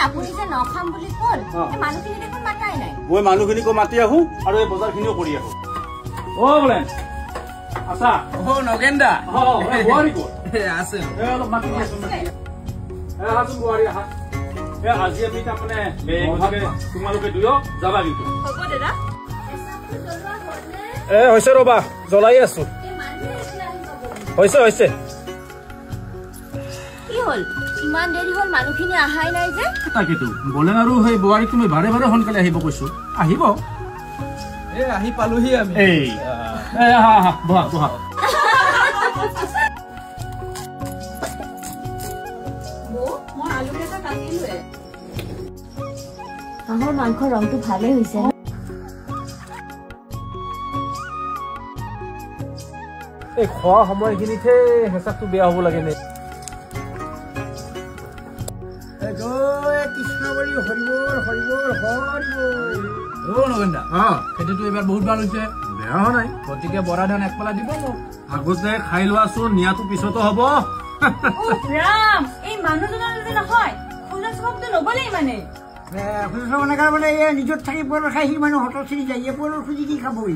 আপুনি যে নখাম বুলি কল এই মানুহখিনি দেখোন মাতাই নাই মই মানুহখিনিকো মাতি আহো আৰু এই বজাৰখিনিও কৰি আহো বোলে আছা নগেন্দা বুৱাৰী ক'ত আছে অলপ মাতি আছো আহাচোন বুৱাৰী আহা আজি আমি তাৰমানে তোমালোকে দুয়ো যাবা কিন্তু হ'ব দাদা হৈছে ৰবা জ্বলাই আছো হৈছে কি হল ইমান দেৰি হল মানুহখিনি আহাই নাই যে তাকেতো বলেন আৰু সেই বুৱাৰী তুমি বাৰে বাৰে সোনকালে আহিব কৈছো আহিব আহি পালোহি আমি বহা হাঁহৰ মাংসৰ ৰংটো ভালেই হৈছে এই খোৱা সময়খিনিতে হেঁচাটো বেয়া হ'ব লাগে নে নগেন্দা খেতিটো এইবাৰ বহুত ভাল হৈছে বেয়া হোৱা নাই গতিকে বৰা ধান একপালা দিব মোক আগতে খাই লোৱাচোন নিয়াটো পিছতো হ'ব ৰাম এই মানুহজনৰ নহয় খোজা চবটো নগলেই মানে নিজৰ থাকি পলৰ খাই সি মানুহ হতৰ চিৰি যায় পলৰ খুজি কি খাবই